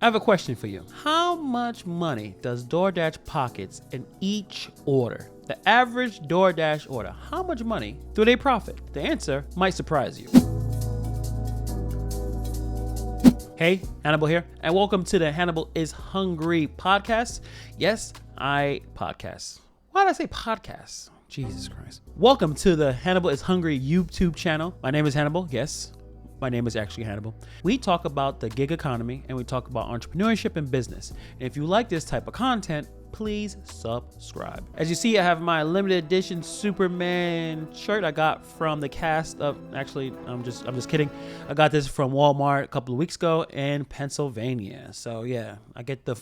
I have a question for you. How much money does DoorDash pockets in each order? The average DoorDash order, how much money do they profit? The answer might surprise you. Hey, Hannibal here, and welcome to the Hannibal is Hungry podcast. Yes, I podcast. Why did I say podcast? Jesus Christ. Welcome to the Hannibal is Hungry YouTube channel. My name is Hannibal, yes. My name is actually Hannibal. We talk about the gig economy and we talk about entrepreneurship and business. And if you like this type of content, please subscribe. As you see, I have my limited edition Superman shirt I got from the cast of, actually, I'm just kidding. I got this from Walmart a couple of weeks ago in Pennsylvania. So yeah, I get the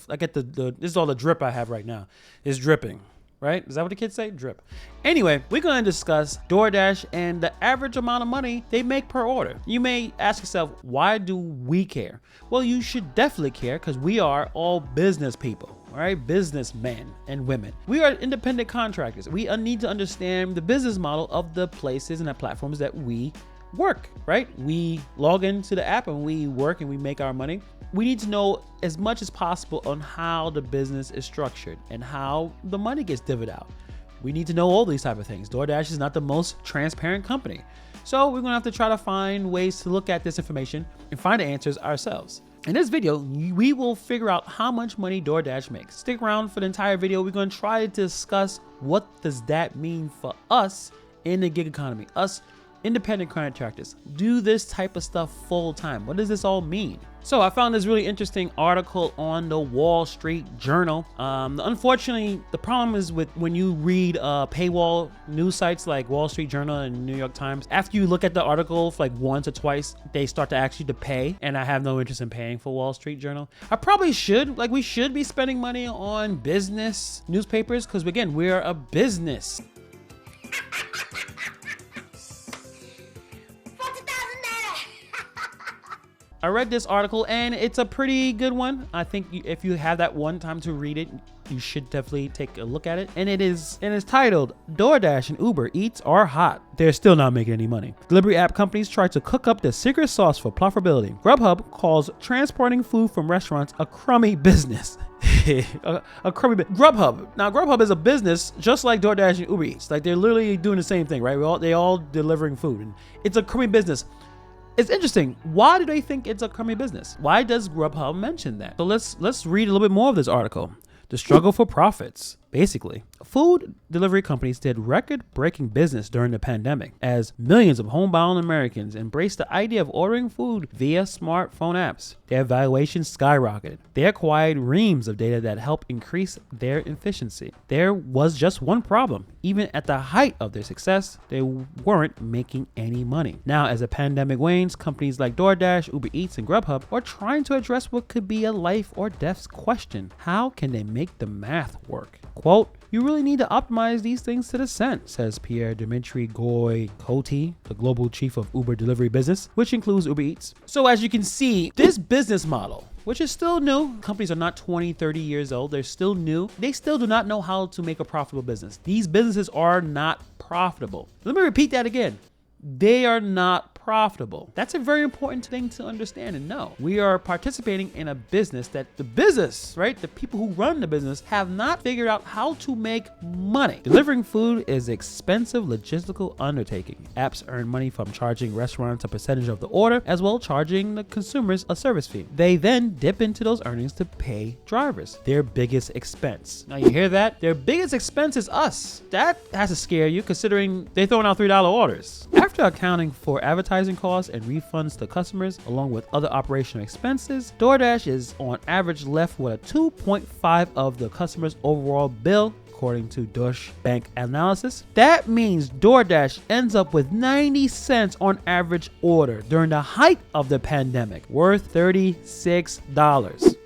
this is all the drip I have right now. It's dripping. Right? Is that what the kids say? Drip. Anyway, we're going to discuss DoorDash and the average amount of money they make per order. You may ask yourself, why do we care? Well, you should definitely care because we are all business people, all right? Businessmen and women. We are independent contractors. We need to understand the business model of the places and the platforms that we work, right? We log into the app and we work and we make our money. We need to know as much as possible on how the business is structured and how the money gets divvied out. We need to know all these type of things. DoorDash is not the most transparent company. So we're gonna have to try to find ways to look at this information and find the answers ourselves. In this video, we will figure out how much money DoorDash makes. Stick around for the entire video. We're gonna try to discuss what does that mean for us in the gig economy, us independent contractors do this type of stuff full time. What does this all mean? So I found this really interesting article on the Wall Street Journal. Unfortunately, the problem is with when you read paywall news sites like Wall Street Journal and New York Times, after you look at the article for like once or twice, they start to ask you to pay, and I have no interest in paying for Wall Street Journal. I probably should, we should be spending money on business newspapers because again, we're a business. I read this article and it's a pretty good one. I think if you have that one time to read it, you should definitely take a look at it. And it's titled, DoorDash and Uber Eats are hot. They're still not making any money. Delivery app companies try to cook up the secret sauce for profitability. Grubhub calls transporting food from restaurants a crummy business. a crummy Grubhub. Now Grubhub is a business just like DoorDash and Uber Eats. Like they're literally doing the same thing, right? They all delivering food, and it's a crummy business. It's interesting. Why do they think it's a crummy business? Why does Grubhub mention that? So let's read a little bit more of this article. The struggle for profits. Basically, food delivery companies did record-breaking business during the pandemic as millions of homebound Americans embraced the idea of ordering food via smartphone apps. Their valuations skyrocketed. They acquired reams of data that helped increase their efficiency. There was just one problem. Even at the height of their success, they weren't making any money. Now, as the pandemic wanes, companies like DoorDash, Uber Eats, and Grubhub are trying to address what could be a life or death question. How can they make the math work? Quote, you really need to optimize these things to the cent, says Pierre Dimitri Goy-Coty, the global chief of Uber delivery business, which includes Uber Eats. So as you can see, this business model, which is still new, companies are not 20, 30 years old, they're still new. They still do not know how to make a profitable business. These businesses are not profitable. Let me repeat that again. They are not profitable. That's a very important thing to understand and know. We are participating in a business that the business, right? The people who run the business have not figured out how to make money. Delivering food is an expensive logistical undertaking. Apps earn money from charging restaurants a percentage of the order, as well as charging the consumers a service fee. They then dip into those earnings to pay drivers, their biggest expense. Now you hear that? Their biggest expense is us. That has to scare you considering they're throwing out $3 orders. After accounting for advertising costs and refunds to customers, along with other operational expenses, DoorDash is on average left with a 2.5 of the customer's overall bill, according to Deutsche Bank analysis. That means DoorDash ends up with 90 cents on average order during the height of the pandemic, worth $36.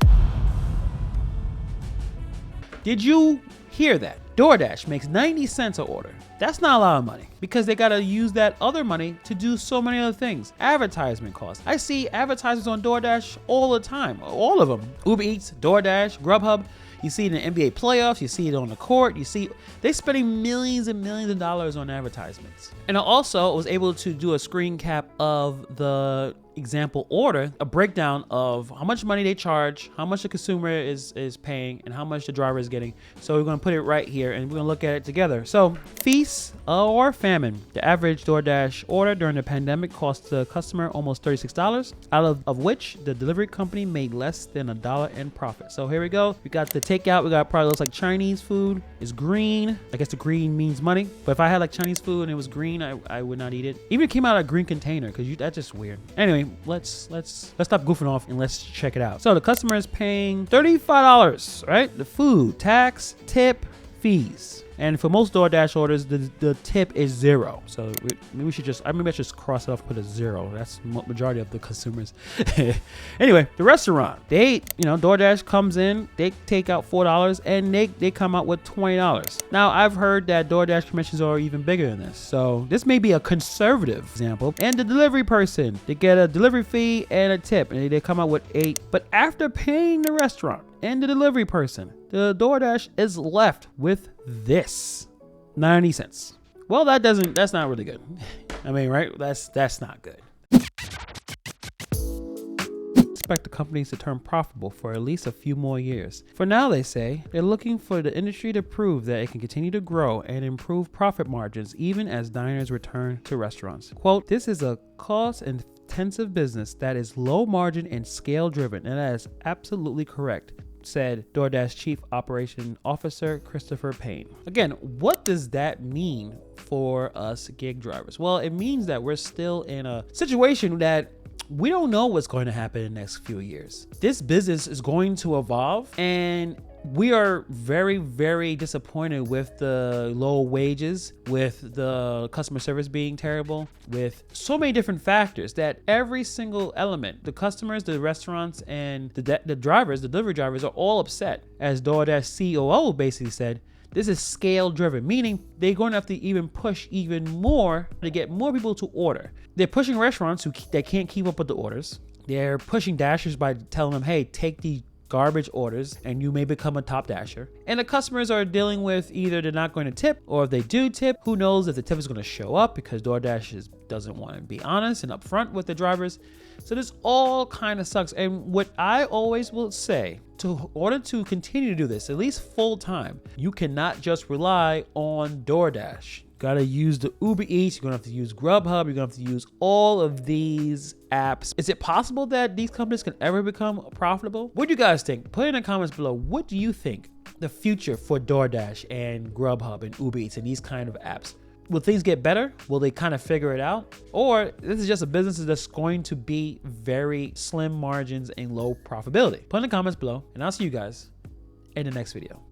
Did you hear that? DoorDash makes 90 cents an order. That's not a lot of money because they gotta use that other money to do so many other things. Advertisement costs. I see advertisements on DoorDash all the time, all of them. Uber Eats, DoorDash, Grubhub. You see it in the NBA playoffs, you see it on the court, you see they're spending millions and millions of dollars on advertisements. And I also was able to do a screen cap of the example order, a breakdown of how much money they charge, how much the consumer is paying, and how much the driver is getting. So we're going to put it right here and we're going to look at it together. So feast or famine. The average DoorDash order during the pandemic cost the customer almost $36, out of which the delivery company made less than $1 in profit. So here we go. We got the takeout. We got probably looks like Chinese food. It's green. I guess the green means money. But if I had like Chinese food and it was green, I would not eat it. Even if it came out of a green container, because that's just weird. Anyway, let's stop goofing off and let's check it out. So the customer is paying $35, right? The food, tax, tip, fees. And for most DoorDash orders, the tip is 0. So maybe I should just cross it off, put a 0. That's majority of the consumers. Anyway, the restaurant, DoorDash comes in, they take out $4 and they come out with $20. Now I've heard that DoorDash commissions are even bigger than this. So this may be a conservative example. And the delivery person, they get a delivery fee and a tip and they come out with $8. But after paying the restaurant and the delivery person, the DoorDash is left with this, 90 cents. Well, that's not really good. I mean, right? That's not good. Expect the companies to turn profitable for at least a few more years. For now, they say, they're looking for the industry to prove that it can continue to grow and improve profit margins even as diners return to restaurants. Quote, this is a cost-intensive business that is low margin and scale driven, and that is absolutely correct, said DoorDash Chief Operation Officer Christopher Payne. Again, what does that mean for us gig drivers? Well, it means that we're still in a situation that we don't know what's going to happen in the next few years. This business is going to evolve, and we are very, very disappointed with the low wages, with the customer service being terrible, with so many different factors that every single element, the customers, the restaurants, and the drivers, the delivery drivers are all upset. As DoorDash COO basically said, this is scale driven, meaning they're going to have to even push even more to get more people to order. They're pushing restaurants that can't keep up with the orders. They're pushing dashers by telling them, hey, take the garbage orders and you may become a top dasher. And the customers are dealing with either they're not going to tip, or if they do tip, who knows if the tip is going to show up, because DoorDash doesn't want to be honest and upfront with the drivers. So this all kind of sucks. And what I always will say, in order to continue to do this, at least full time, you cannot just rely on DoorDash. Gotta use the Uber Eats, you're gonna have to use Grubhub, you're gonna have to use all of these apps. Is it possible that these companies can ever become profitable? What do you guys think? Put in the comments below. What do you think the future for DoorDash and Grubhub and Uber Eats and these kind of apps? Will things get better? Will they kind of figure it out? Or this is just a business that's going to be very slim margins and low profitability? Put in the comments below, and I'll see you guys in the next video.